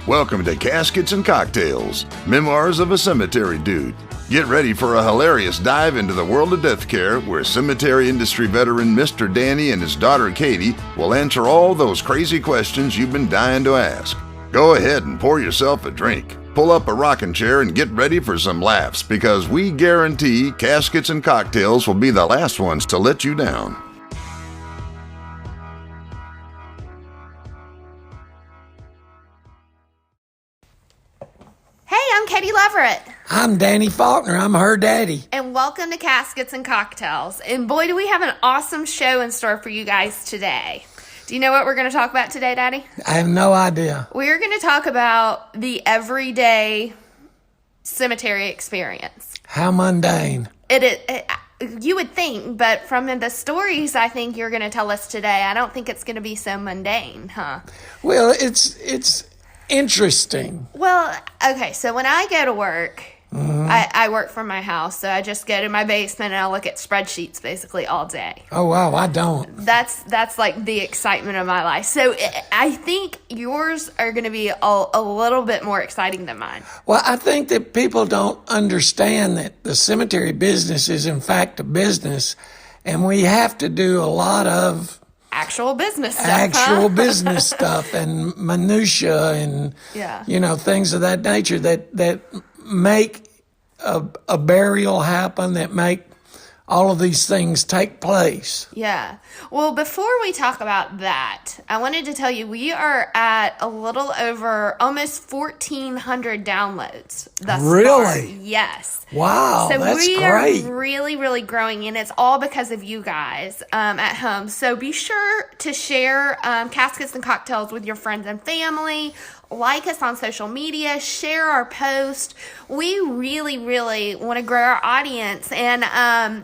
Welcome to Caskets and Cocktails, Memoirs of a Cemetery Dude. Get ready for a hilarious dive into the world of death care where cemetery industry veteran Mr. Danny and his daughter Katie will answer all those crazy questions you've been dying to ask. Go ahead and pour yourself a drink, pull up a rocking chair, and get ready for some laughs because we guarantee Caskets and Cocktails will be the last ones to let you down. Hey, I'm Katie Leverett. I'm Danny Faulkner. I'm her daddy. And welcome to Caskets and Cocktails. And boy, do we have an awesome show in store for you guys today. Do you know what we're going to talk about today, Daddy? I have no idea. We're going to talk about the everyday cemetery experience. How mundane. You would think, but from the stories I think you're going to tell us today, I don't think it's going to be so mundane, huh? Well, it's interesting. Well, okay, so when I go to work, I work from my house, so I just go to my basement and I look at spreadsheets basically all day. Oh, wow, I don't. That's like the excitement of my life. So I think yours are going to be a little bit more exciting than mine. Well, I think that people don't understand that the cemetery business is, in fact, a business, and we have to do a lot of actual business stuff. Business stuff and minutia and, things of that nature that make a burial happen, that make all of these things take place. Yeah. Well, before we talk about that, I wanted to tell you we are at a little over almost 1,400 downloads thus far. Really? Yes. Wow, so that's we great. are really, really growing, and it's all because of you guys at home. So be sure to share Caskets and Cocktails with your friends and family. Like us on social media, share our post. We really, really want to grow our audience. And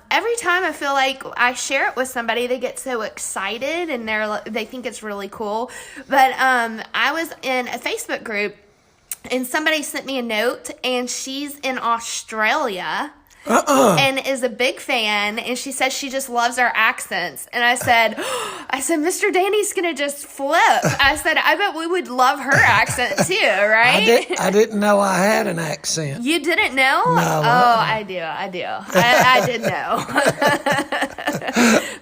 every time I feel like I share it with somebody, they get so excited and they think it's really cool. But I was in a Facebook group and somebody sent me a note, and she's in Australia. And is a big fan, and she says she just loves our accents. And I said, Mr. Danny's gonna just flip. I said, I bet we would love her accent too, right? I didn't know I had an accent. You didn't know? No. I do. I did know.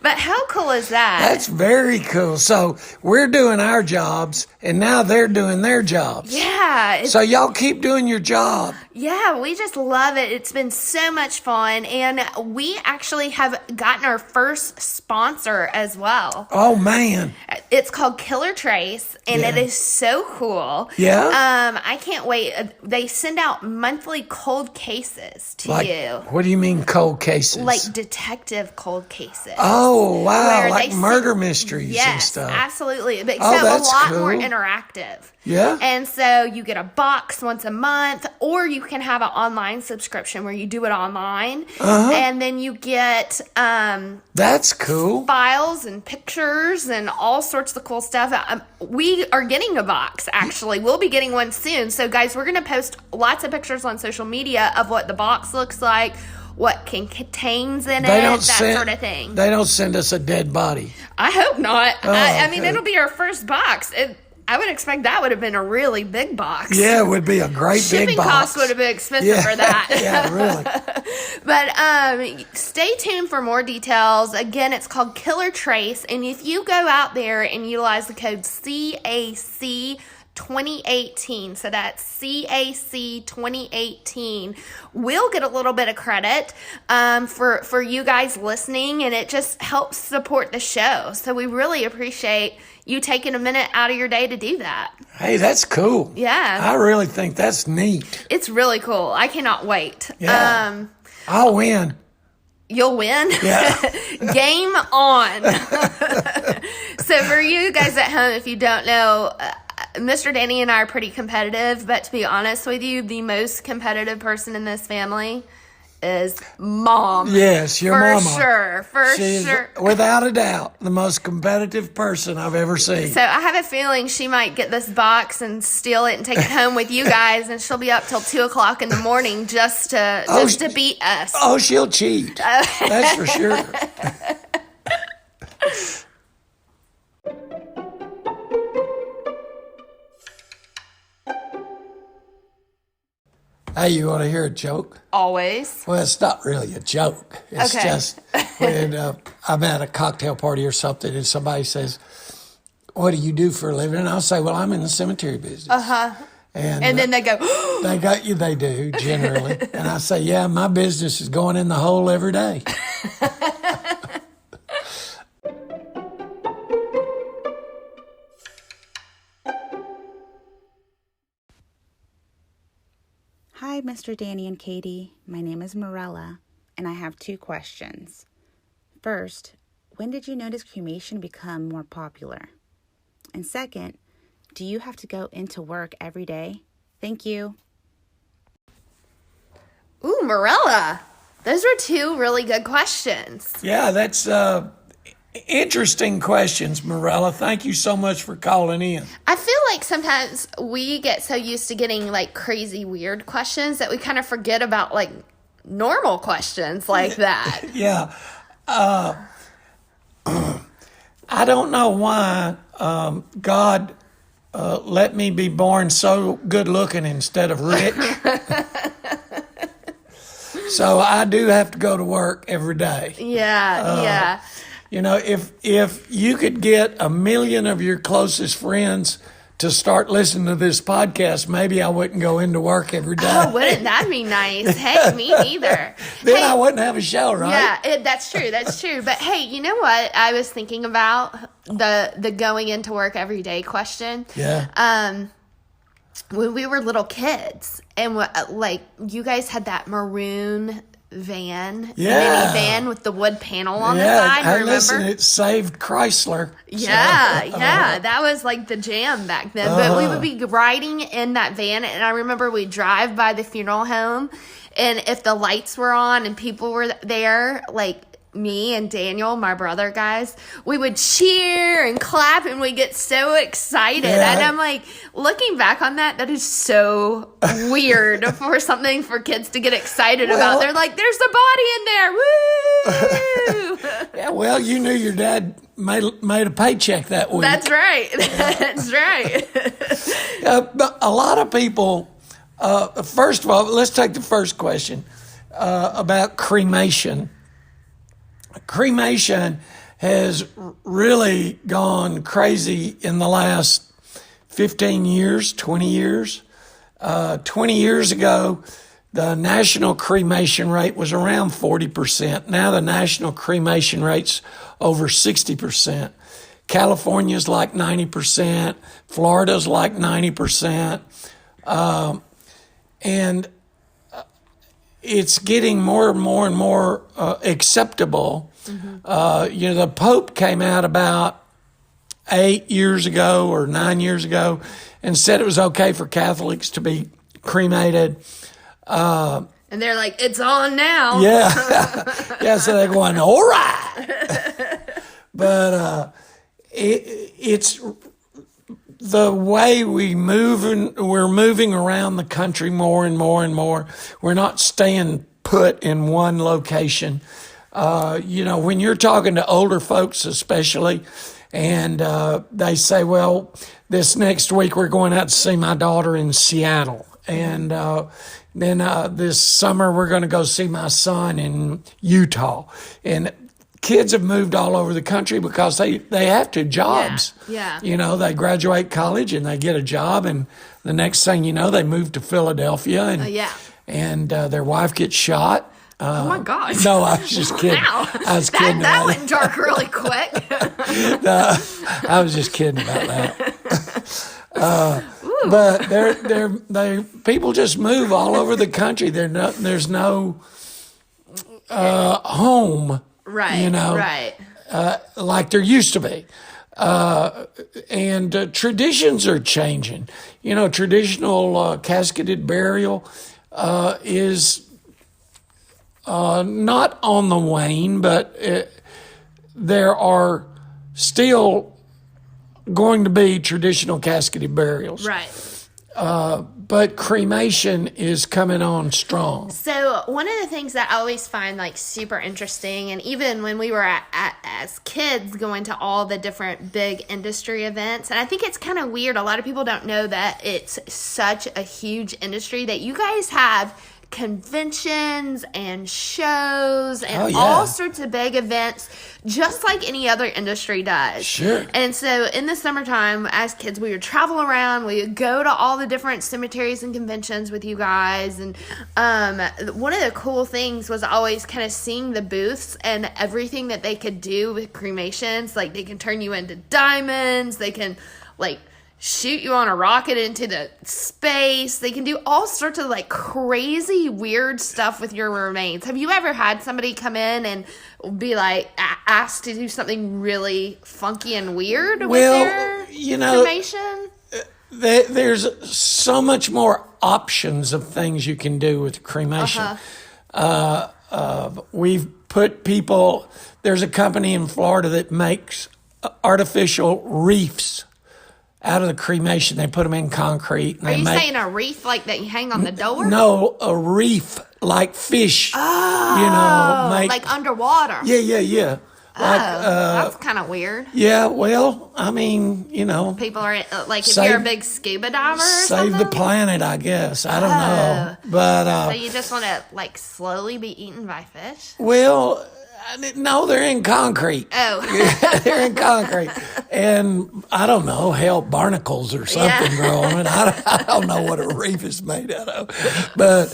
But how cool is that? That's very cool. So we're doing our jobs, and now they're doing their jobs. Yeah. So y'all keep doing your job. Yeah, we just love it. It's been so much fun, and we actually have gotten our first sponsor as well. Oh, man. It's called Killer Trace, and it is so cool. Yeah? I can't wait. They send out monthly cold cases to you. What do you mean cold cases? Like detective cold cases. Oh, wow. Where Like they murder mysteries and Yes, stuff. absolutely. But Oh, so that's a lot cool. more interactive. Yeah? And so you get a box once a month, or you can have an online subscription where you do it online. And then you get That's cool. files and pictures and all sorts of cool stuff. We are getting a box, actually. We'll be getting one soon. So, guys, we're going to post lots of pictures on social media of what the box looks like, what contains in that sort of thing. They don't send us a dead body. I hope not. I mean, okay. it'll be our first box. I would expect that would have been a really big box. Yeah, it would be a great big box. Shipping costs would have been expensive for that. Yeah, really. But stay tuned for more details. Again, it's called Killer Trace. And if you go out there and utilize the code CAC 2018, so that's CAC 2018, we'll get a little bit of credit for you guys listening, and it just helps support the show. So we really appreciate you taking a minute out of your day to do that. Hey, that's cool. Yeah. I really think that's neat. It's really cool. I cannot wait. Yeah. I'll win. You'll win? Yeah. Game on. So for you guys at home, if you don't know, Mr. Danny and I are pretty competitive, but to be honest with you, the most competitive person in this family is Mom. Yes, your mama. For She's, sure. without a doubt, the most competitive person I've ever seen. So I have a feeling she might get this box and steal it and take it home with you guys, and she'll be up till 2 o'clock in the morning just to beat us. Oh, she'll cheat. That's for sure. Hey, you want to hear a joke? Always. Well, it's not really a joke. It's just when I'm at a cocktail party or something and somebody says, what do you do for a living? And I'll say, well, I'm in the cemetery business. Uh-huh. And then they go, they do, generally. And I say, yeah, my business is going in the hole every day. Hi, Mr. Danny and Katie. My name is Morella, and I have 2 questions. First, when did you notice cremation become more popular? And second, do you have to go into work every day? Thank you. ooh, Morella. Those were 2 really good questions. Yeah, that's interesting questions, Morella. Thank you so much for calling in. I feel like sometimes we get so used to getting like crazy weird questions that we kind of forget about like normal questions like that. Yeah. I don't know why God let me be born so good looking instead of rich. So I do have to go to work every day. Yeah. You know, if you could get 1 million of your closest friends to start listening to this podcast, maybe I wouldn't go into work every day. Oh, wouldn't that be nice? Hey, me neither. Then I wouldn't have a show, right? Yeah, that's true. But hey, you know what I was thinking about? The going into work every day question. Yeah. When we were little kids, and like you guys had that maroon van, minivan with the wood panel on the side. Hey, remember? listen, it saved Chrysler. Yeah, that was like the jam back then. But we would be riding in that van, and I remember we'd drive by the funeral home, and if the lights were on and people were there, like me and Daniel, my brother, guys, we would cheer and clap, and we'd get so excited. Yeah. And I'm like, looking back on that is so weird for something for kids to get excited about. They're like, there's a body in there. Woo! Yeah, well, you knew your dad made a paycheck that week. That's right. That's right. But a lot of people, first of all, let's take the first question about cremation. Cremation has really gone crazy in the last 15 years, 20 years. 20 years ago, the national cremation rate was around 40%. Now the national cremation rate's over 60%. California's like 90%. Florida's like 90%. And it's getting more and more and more acceptable. Mm-hmm. The Pope came out about 8 years ago or 9 years ago and said it was okay for Catholics to be cremated. And they're like, it's on now. Yeah. Yeah, so they're going, all right. But it's the way we're moving around the country more and more and more. We're not staying put in one location. When you're talking to older folks especially, and they say, well, this next week we're going out to see my daughter in Seattle. And then this summer we're going to go see my son in Utah. And kids have moved all over the country because they have to jobs. Yeah. They graduate college and they get a job, and the next thing you know, they move to Philadelphia, and their wife gets shot. Oh my gosh. No, I was just kidding. Wow. I was kidding. That went dark really quick. No, I was just kidding about that. But they people just move all over the country. There's no home. Right. Right. Like there used to be. And traditions are changing. Traditional casketed burial is not on the wane, but there are still going to be traditional casketed burials. Right. But cremation is coming on strong. So one of the things that I always find like super interesting, and even when we were as kids going to all the different big industry events, and I think it's kind of weird. A lot of people don't know that it's such a huge industry that you guys have conventions and shows and all sorts of big events, just like any other industry does. Sure. And so in the summertime, as kids, we would travel around. We would go to all the different cemeteries and conventions with you guys. And one of the cool things was always kind of seeing the booths and everything that they could do with cremations. Like, they can turn you into diamonds. They can, like, shoot you on a rocket into the space. They can do all sorts of like crazy weird stuff with your remains. Have you ever had somebody come in and be like asked to do something really funky and weird with their cremation? There's so much more options of things you can do with cremation. We've put people, there's a company in Florida that makes artificial reefs out of the cremation. They put them in concrete. And Are you saying a wreath like that you hang on the door? No, a reef like fish. Like underwater. Yeah. That's kind of weird. Yeah, well, I mean, people are like, if you're a big scuba diver or save something? the planet, I guess. I don't know. But so you just want to like slowly be eaten by fish? Well, no, they're in concrete. Oh. They're in concrete. And I don't know, hell, barnacles or something grow on it. I don't know what a reef is made out of. But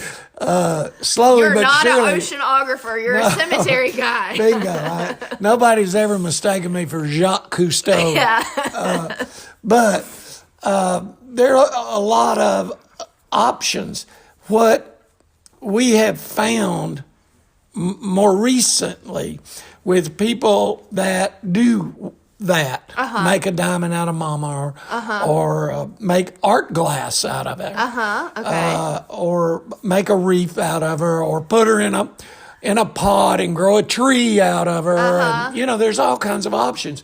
slowly You're but not surely. An oceanographer. You're a cemetery guy. Bingo. Right? Nobody's ever mistaken me for Jacques Cousteau. Yeah. But there are a lot of options. What we have found more recently with people that do that, make a diamond out of mama or make art glass out of it, or make a wreath out of her, or put her in a pot and grow a tree out of her. And, there's all kinds of options.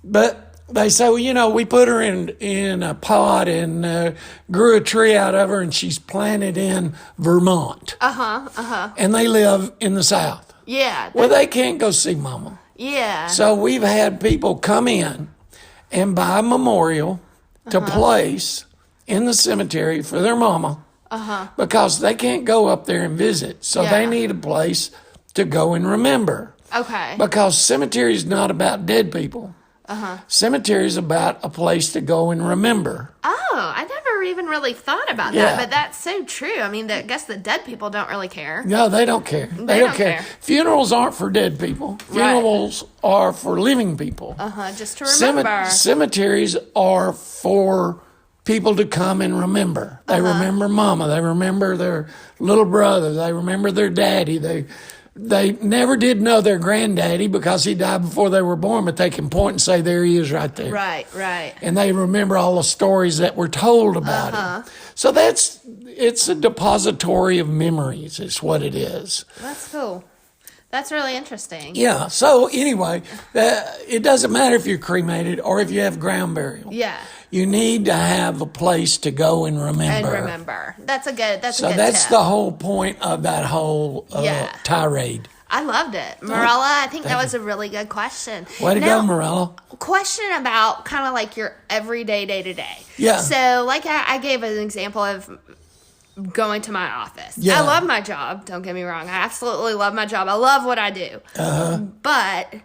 But they say, well, we put her in a pot and grew a tree out of her, and she's planted in Vermont. And they live in the South. Yeah. Well, they can't go see mama. Yeah. So we've had people come in and buy a memorial to place in the cemetery for their mama because they can't go up there and visit. So they need a place to go and remember. Okay. Because cemetery is not about dead people. Cemetery is about a place to go and remember. Oh, I never even really thought about that, but that's so true. I mean, I guess the dead people don't really care. No, they don't care. They don't care. Funerals aren't for dead people. Funerals are for living people. Just to remember. Cemeteries are for people to come and remember. They remember mama. They remember their little brother. They remember their daddy. They never did know their granddaddy because he died before they were born, but they can point and say, there he is right there. Right. And they remember all the stories that were told about him. So it's a depository of memories is what it is. That's cool. That's really interesting. Yeah. So anyway, it doesn't matter if you're cremated or if you have ground burial. Yeah. You need to have a place to go and remember. That's a good tip. The whole point of that whole tirade. I loved it. Morella, I think that was a really good question. Way to go, Morella. Question about kind of like your everyday day-to-day. Yeah. So like I gave an example of going to my office. Yeah. I love my job. Don't get me wrong. I absolutely love my job. I love what I do. But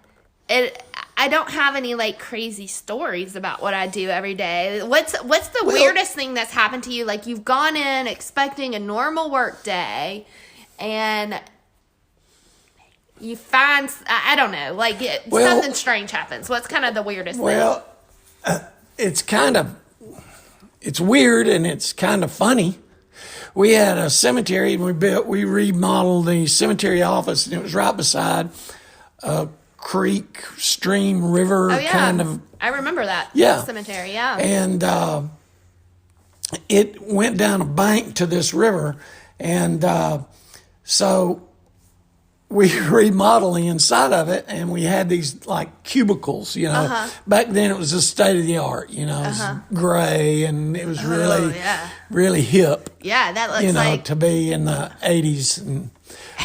I don't have any like crazy stories about what I do every day. What's the weirdest thing that's happened to you? Like you've gone in expecting a normal work day and you find, I don't know, like something strange happens. What's kind of the weirdest thing? Well, it's weird and it's kind of funny. We had a cemetery and we remodeled the cemetery office, and it was right beside a creek, stream, river kind of. I remember that cemetery, And it went down a bank to this river, and so we remodeled the inside of it, and we had these like cubicles, Back then it was the state of the art, it was gray, and it was really hip. Yeah, that looks like to be in the 80s.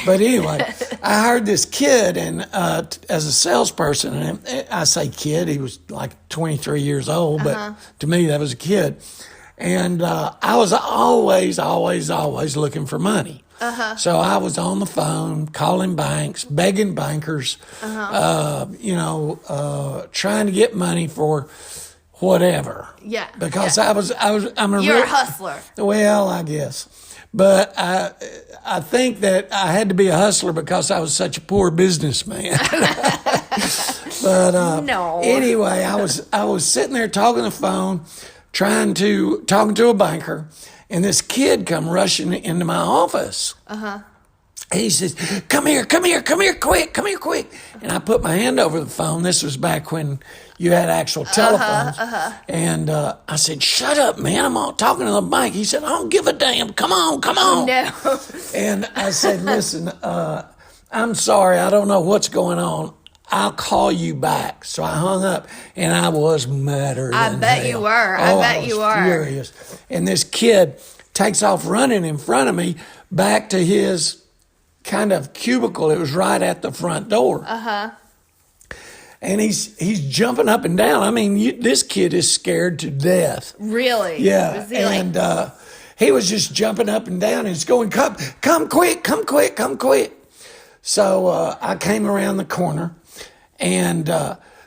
But anyway, I heard this kid, and as a salesperson, and I say kid, he was like 23 years old, but to me that was a kid. And I was always looking for money. So I was on the phone, calling banks, begging bankers, trying to get money for whatever. Yeah. Because You're a hustler. Well, I guess. But I think that I had to be a hustler because I was such a poor businessman. But no. Anyway, I was sitting there talking on the phone, talking to a banker, and this kid come rushing into my office. He says, come here, quick. And I put my hand over the phone. This was back when you had actual telephones. And I said, shut up, man. I'm all talking to the bank. He said, I don't give a damn. Come on. Oh, no. And I said, listen, I'm sorry. I don't know what's going on. I'll call you back. So I hung up, and I was madder than I bet hell. you were. I bet you were. Furious. And this kid takes off running in front of me back to his kind of cubicle. It was right at the front door. And he's jumping up and down. I mean, this kid is scared to death. Really? Yeah. Was he And he was just jumping up and down and he's going, come quick. So I came around the corner, and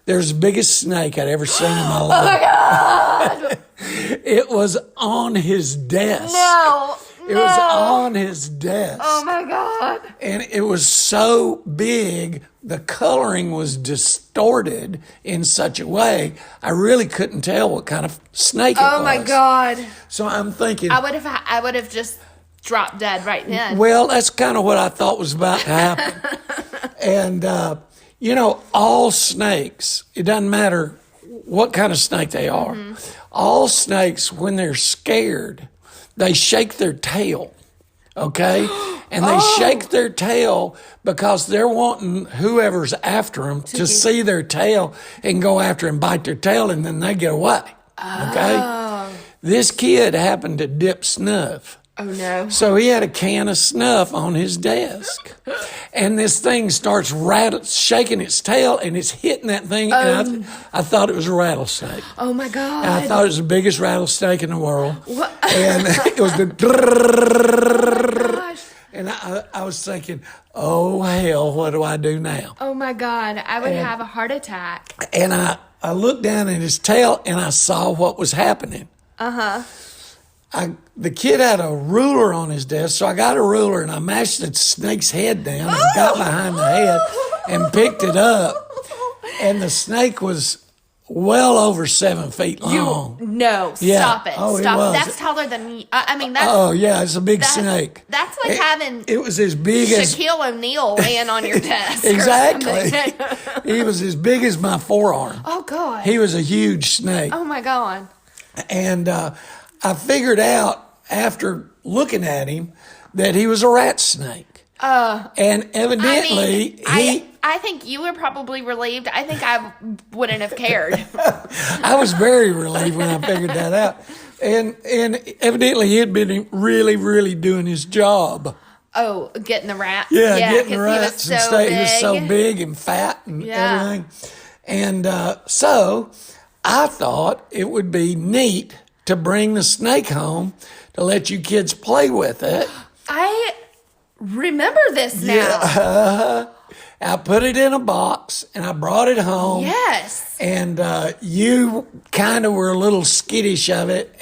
there's the biggest snake I'd ever seen in my life. Oh, my God. It was on his desk. No. It was on his desk. Oh, my God. And it was so big, the coloring was distorted in such a way, I really couldn't tell what kind of snake it was. Oh, my God. So I'm thinking, I would have just dropped dead right then. well, that's kind of what I thought was about to happen. And, all snakes, it doesn't matter what kind of snake they are, all snakes, when they're scared, they shake their tail, okay? And they shake their tail because they're wanting whoever's after them to see their tail and go after and bite their tail, and then they get away, okay? This kid happened to dip snuff. Oh, no. So he had a can of snuff on his desk. And this thing starts shaking its tail, and it's hitting that thing. And I thought it was a rattlesnake. Oh, my God. And I thought it was the biggest rattlesnake in the world. What? And it was the... Oh, gosh. And I was thinking, oh, hell, what do I do now? Oh, my God. I would have a heart attack. And I looked down at his tail, and I saw what was happening. The kid had a ruler on his desk, so I got a ruler and I mashed the snake's head down and got behind the head and picked it up. And the snake was well over 7 feet long. Stop it. Oh, Stop it was. That's taller than me. I mean, that's... Oh, yeah, it's a big snake. That's like having... It was as big as... Shaquille O'Neal laying on your desk. Exactly. He was as big as my forearm. Oh, God. He was a huge snake. Oh, my God. And I figured out after looking at him that he was a rat snake. And evidently I think you were probably relieved. I think I wouldn't have cared. I was very relieved when I figured that out. And evidently he had been really, really doing his job. Oh, getting the rat? Yeah, getting the rats. He was so big. He was so big and fat and everything. And so I thought it would be neat to bring the snake home to let you kids play with it. I remember this now. Yeah. I put it in a box and I brought it home. Yes. And you kind of were a little skittish of it,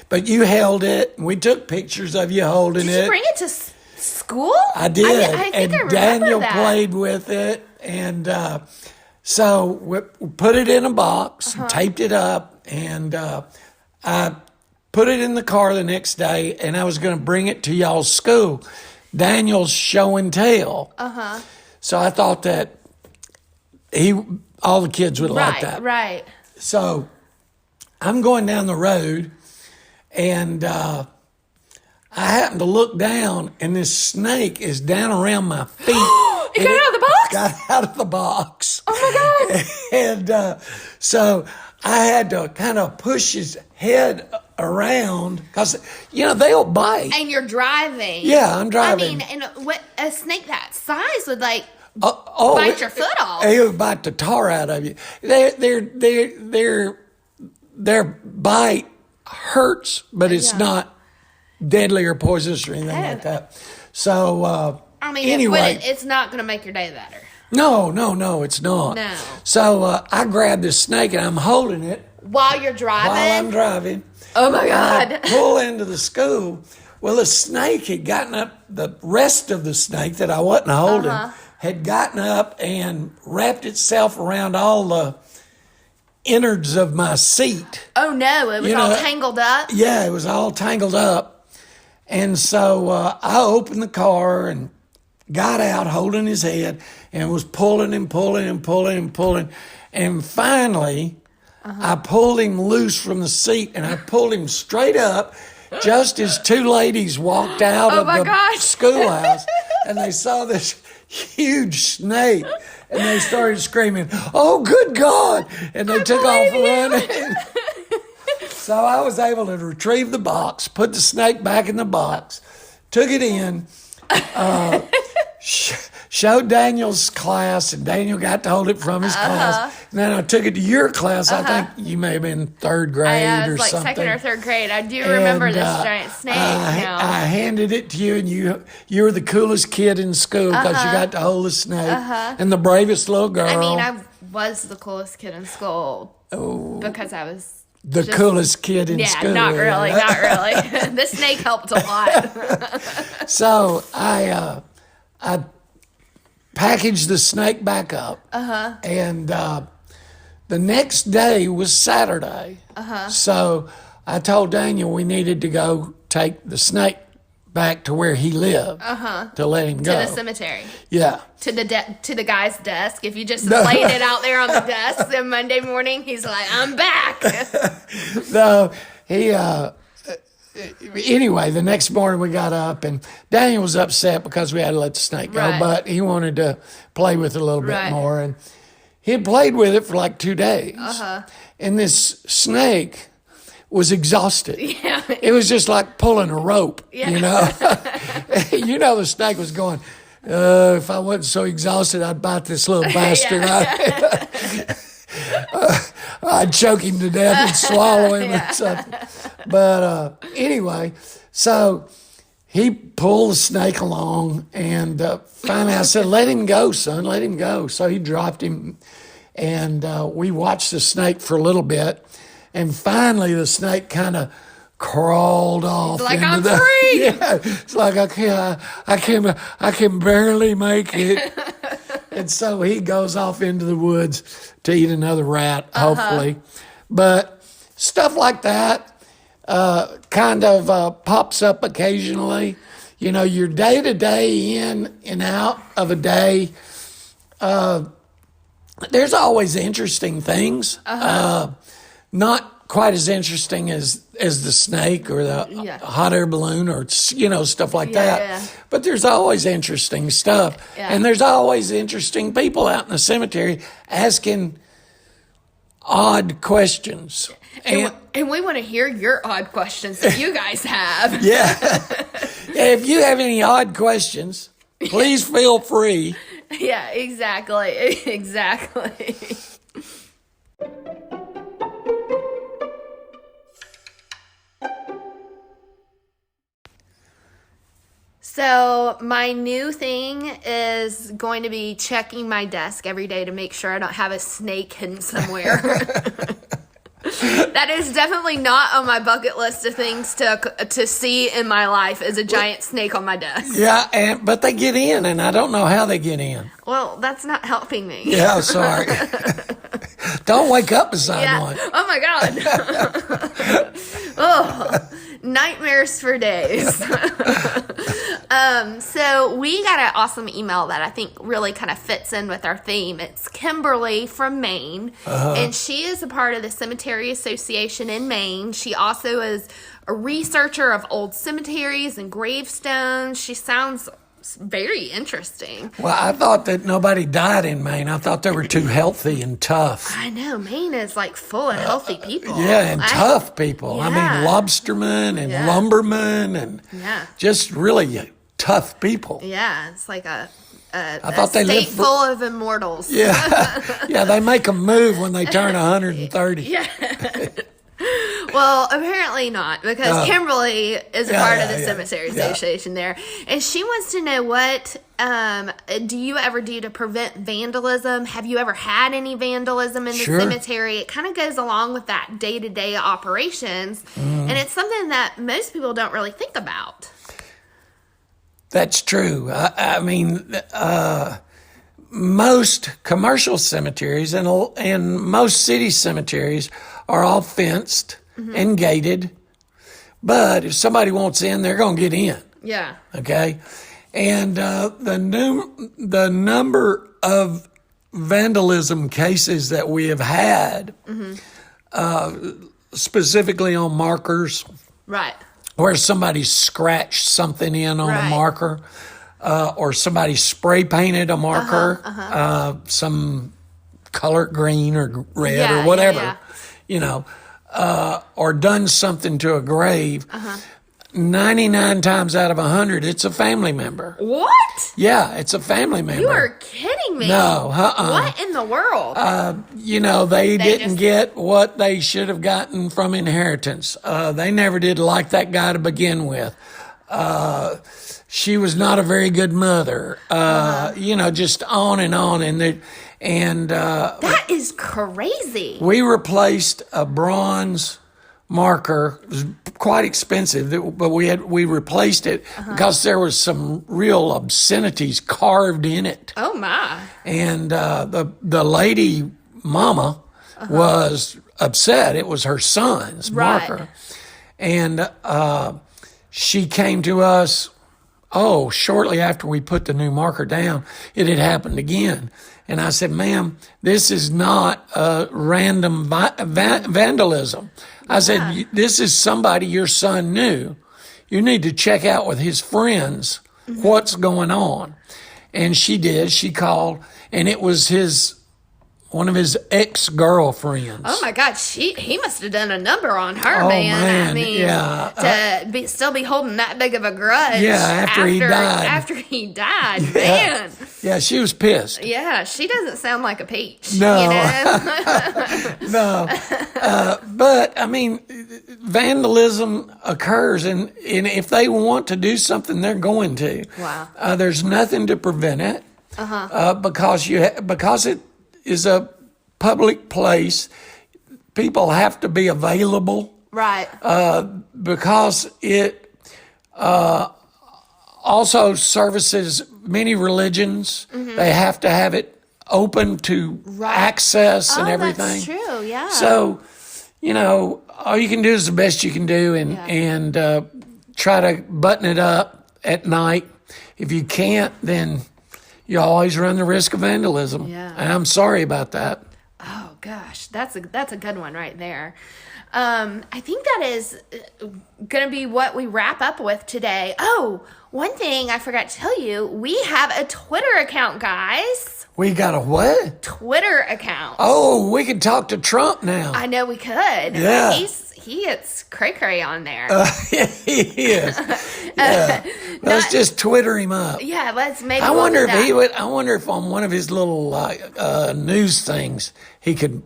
but you held it. And we took pictures of you holding it. Did you bring it to school? I did. I think I remember Daniel that. played with it. And so we put it in a box, taped it up, and I put it in the car the next day, and I was going to bring it to y'all's school. Daniel's show and tell. So I thought that all the kids would like that. Right. So I'm going down the road, and I happen to look down, and this snake is down around my feet It got out of the box? Got out of the box. Oh, my God. And so I had to kind of push his head around because, they'll bite. And you're driving. Yeah, I'm driving. I mean, and what a snake that size would, bite your foot off. It would bite the tar out of you. Their bite hurts, but it's not deadly or poisonous or anything like that. So, anyway. It's not going to make your day better. No, it's not. No. So, I grabbed this snake and I'm holding it. While you're driving? While I'm driving. Oh, my God. I pull into the school. Well, the snake had gotten up, the rest of the snake that I wasn't holding had gotten up and wrapped itself around all the innards of my seat. Oh, no. It was all tangled up? Yeah, it was all tangled up. And so I opened the car and got out holding his head and was pulling and pulling and pulling and pulling. And finally, I pulled him loose from the seat and I pulled him straight up just as two ladies walked out of the schoolhouse and they saw this huge snake and they started screaming, "Oh, good God!" And they took off running. So I was able to retrieve the box, put the snake back in the box, took it in, showed Daniel's class, and Daniel got to hold it from his class. And then I took it to your class. I think you may have been third grade or something. Second or third grade. I do remember this giant snake. I handed it to you, and you were the coolest kid in school because you got to hold the snake and the bravest little girl. I mean, I was the coolest kid in school because I was the coolest kid in school. Not really. The snake helped a lot. So I packaged the snake back up. And the next day was Saturday. So I told Daniel we needed to go take the snake back to where he lived to let him go. To the cemetery. Yeah. To the guy's desk. If you just laid it out there on the desk, then Monday morning he's like, "I'm back." No, he. Anyway, the next morning we got up and Daniel was upset because we had to let the snake go, but he wanted to play with it a little bit more. And he had played with it for like 2 days. And this snake was exhausted. Yeah. It was just like pulling a rope, the snake was going, if I wasn't so exhausted, I'd bite this little bastard. I'd choke him to death and swallow him or something. But anyway, so he pulled the snake along, and finally I said, "Let him go, son, let him go." So he dropped him, and we watched the snake for a little bit, and finally the snake kind of crawled off. Like, into I'm free. Yeah, it's like I can barely make it. And so he goes off into the woods to eat another rat, hopefully. But stuff like that kind of pops up occasionally. Your day-to-day in and out of a day, there's always interesting things. Not quite as interesting as the snake or the hot air balloon or, stuff like that. Yeah. But there's always interesting stuff. Yeah. And there's always interesting people out in the cemetery asking odd questions. And we want to hear your odd questions that you guys have. Yeah. If you have any odd questions, please feel free. Yeah, exactly. Exactly. So my new thing is going to be checking my desk every day to make sure I don't have a snake hidden somewhere. That is definitely not on my bucket list of things to see in my life is a giant snake on my desk. Yeah, but they get in, and I don't know how they get in. Well, that's not helping me. Yeah, sorry. Don't wake up beside one. Oh, my God. Oh, nightmares for days. So we got an awesome email that I think really kind of fits in with our theme. It's Kimberly from Maine, and she is a part of the Cemetery Association in Maine. She also is a researcher of old cemeteries and gravestones. She sounds very interesting. Well, I thought that nobody died in Maine. I thought they were too healthy and tough. I know. Maine is like full of healthy people. Yeah, and tough people. Yeah. I mean, lobstermen and lumbermen and just really tough people. Yeah, it's like a thought they state lived full of immortals. Yeah, yeah, they make a move when they turn 130. Yeah. Well, apparently not, because Kimberly is a part of the Cemetery Association there. And she wants to know, what do you ever do to prevent vandalism? Have you ever had any vandalism in the cemetery? It kind of goes along with that day-to-day operations. And it's something that most people don't really think about. That's true. I mean, most commercial cemeteries and most city cemeteries are all fenced and gated. But if somebody wants in, they're going to get in. Yeah. Okay. And the number of vandalism cases that we have had, specifically on markers, right, where somebody scratched something in on a marker, or somebody spray painted a marker, some color green or red or whatever, you know, or done something to a grave. 99 times out of 100, it's a family member. What? Yeah, it's a family member. You are kidding me. No, What in the world? You know, they didn't get what they should have gotten from inheritance. They never did like that guy to begin with. She was not a very good mother. You know, just on and on. And that is crazy. We replaced a bronze marker. It was quite expensive, but we replaced it because there was some real obscenities carved in it. Oh my! And the lady mama was upset. It was her son's marker, and she came to us. Oh, shortly after we put the new marker down, it had happened again. And I said, ma'am, this is not random vandalism. I said, this is somebody your son knew. You need to check out with his friends what's going on. And she did. She called, and it was one of his ex-girlfriends. Oh my God, he must have done a number on her, man. I mean, to still be holding that big of a grudge. Yeah, after he died. After he died, man. Yeah, she was pissed. Yeah, she doesn't sound like a peach. No. You know? No. But, I mean, vandalism occurs, and if they want to do something, they're going to. Wow. There's nothing to prevent it because it is a public place. People have to be available. Right. Because it also services many religions. They have to have it open to access and everything. That's true, yeah. So, you know, all you can do is the best you can do and try to button it up at night. If you can't, then you always run the risk of vandalism. Yeah. And I'm sorry about that. Oh gosh, that's a good one right there. I think that is going to be what we wrap up with today. Oh, one thing I forgot to tell you, we have a Twitter account, guys. We got a what? Twitter account. Oh, we can talk to Trump now. I know we could. Yeah. He gets cray-cray on there. He is. Yeah. Let's just Twitter him up. Yeah, let's maybe. I wonder if on one of his little news things he could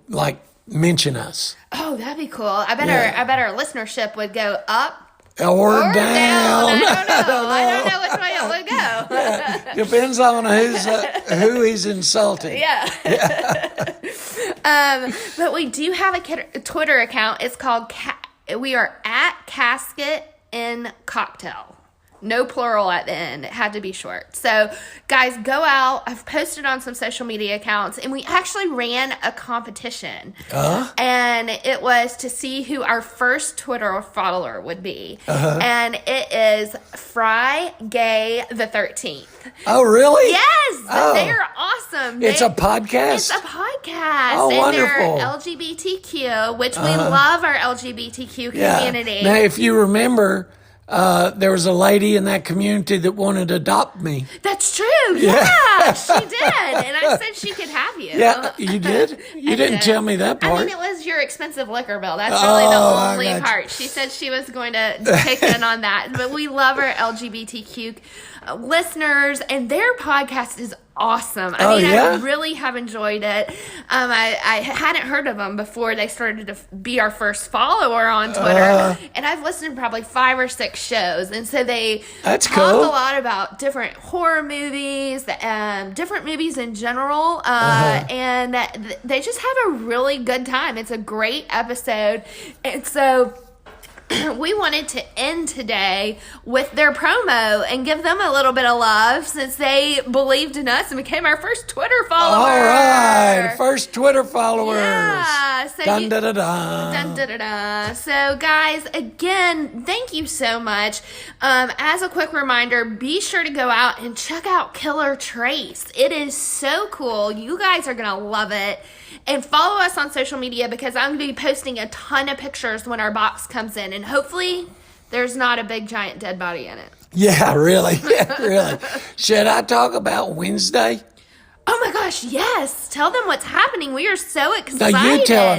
mention us. Oh, that'd be cool. I bet our listenership would go up or down. I don't know which way it would go. Yeah. Depends on who he's insulting. Yeah. But we do have a Twitter account. It's called we are at Casket and Cocktail. No plural at the end. It had to be short. So, guys, go out. I've posted on some social media accounts, and we actually ran a competition. And it was to see who our first Twitter follower would be. And it is Fry Gay the 13th. Oh, really? Yes. They're awesome. It's a podcast? It's a podcast. Oh, and wonderful. they're LGBTQ, which we love our LGBTQ community. Now, if you remember, there was a lady in that community that wanted to adopt me. That's true. Yeah, she did. And I said she could have you. Yeah, you did? You didn't tell me that part. I mean, it was your expensive liquor bill. That's really the only part. She said she was going to kick in on that. But we love our LGBTQ listeners, and their podcast is awesome. I really have enjoyed it. I hadn't heard of them before they started to be our first follower on Twitter, and I've listened to probably 5 or 6 shows, and so they talk a lot about different horror movies, different movies in general, and they just have a really good time. It's a great episode, and so we wanted to end today with their promo and give them a little bit of love since they believed in us and became our first Twitter followers. All right, first Twitter followers. Yeah. So dun, da, da, da. Dun, da, da, da. So, guys, again, thank you so much. As a quick reminder, be sure to go out and check out Killer Trace. It is so cool. You guys are going to love it. And follow us on social media because I'm going to be posting a ton of pictures when our box comes in. And hopefully there's not a big giant dead body in it. Yeah, really. Yeah, really. Should I talk about Wednesday? Oh my gosh, yes. Tell them what's happening. We are so excited. No,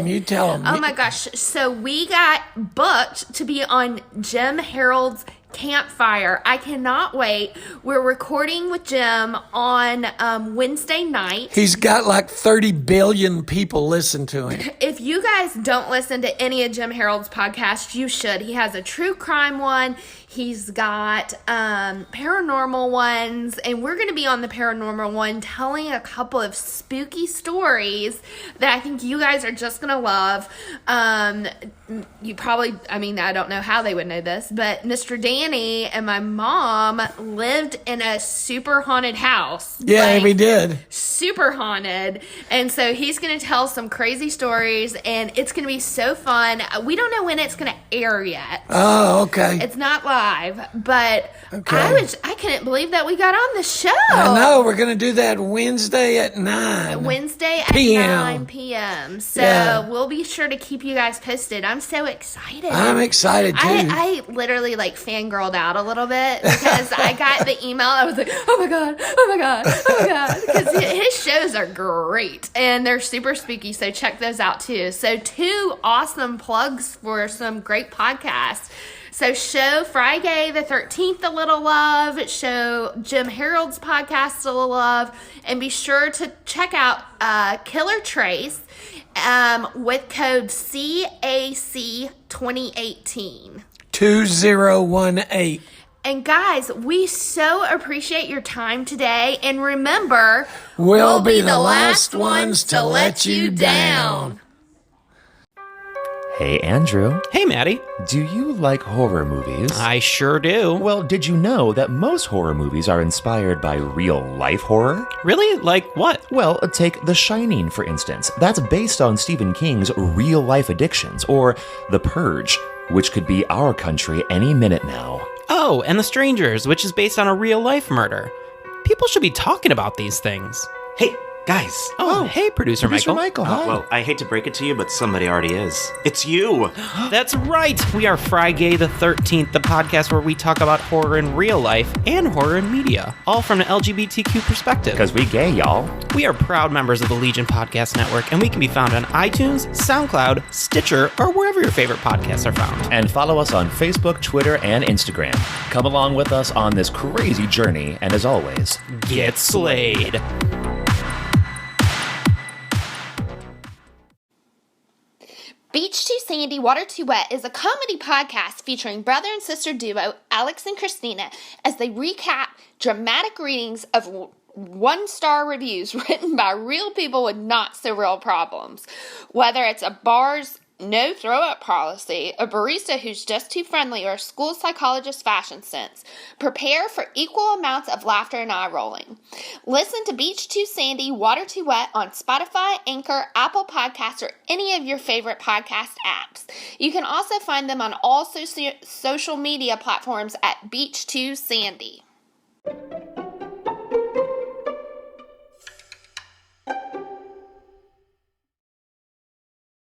you tell them. Oh my gosh. So we got booked to be on Jim Harold's Campfire. I cannot wait. We're recording with Jim on Wednesday night. He's got like 30 billion people listen to him. If you guys don't listen to any of Jim Harold's podcasts, you should. He has a true crime one. He's got paranormal ones, and we're going to be on the paranormal one telling a couple of spooky stories that I think you guys are just going to love. You probably, I don't know how they would know this, but Mr. Danny and my mom lived in a super haunted house. Yeah, we did. Super haunted. And so he's going to tell some crazy stories, and it's going to be so fun. We don't know when it's going to air yet. Oh, okay. It's not live, but okay. I couldn't believe that we got on the show. I know. We're going to do that Wednesday at 9. Wednesday at 9 p.m. So we'll be sure to keep you guys posted. I'm so excited. I'm excited too. I literally fangirled out a little bit because I got the email. I was like, oh my God, oh my God, oh my God. Because his shows are great and they're super spooky. So check those out too. So 2 awesome plugs for some great podcasts. So show Friday the 13th a little love, show Jim Harold's podcast a little love, and be sure to check out Killer Trace with code CAC 2018. 2018. And guys, we so appreciate your time today, and remember, we'll be the last ones to let you down. Hey, Andrew. Hey, Maddie. Do you like horror movies? I sure do. Well, did you know that most horror movies are inspired by real-life horror? Really? Like what? Well, take The Shining, for instance. That's based on Stephen King's real-life addictions, or The Purge, which could be our country any minute now. Oh, and The Strangers, which is based on a real-life murder. People should be talking about these things. Hey, guys. Oh, hey, Producer Michael. Hi. Well, I hate to break it to you, but somebody already is. It's you. That's right. We are Friday the 13th, the podcast where we talk about horror in real life and horror in media, all from an LGBTQ perspective. Because we gay, y'all. We are proud members of the Legion Podcast Network, and we can be found on iTunes, SoundCloud, Stitcher, or wherever your favorite podcasts are found. And follow us on Facebook, Twitter, and Instagram. Come along with us on this crazy journey, and as always, get slayed. Beach Too Sandy, Water Too Wet is a comedy podcast featuring brother and sister duo Alex and Christina as they recap dramatic readings of 1-star reviews written by real people with not so real problems. Whether it's a bar's no throw-up policy, a barista who's just too friendly, or a school psychologist's fashion sense, prepare for equal amounts of laughter and eye-rolling. Listen to Beach Too Sandy, Water Too Wet on Spotify, Anchor, Apple Podcasts, or any of your favorite podcast apps. You can also find them on all social media platforms at Beach Too Sandy.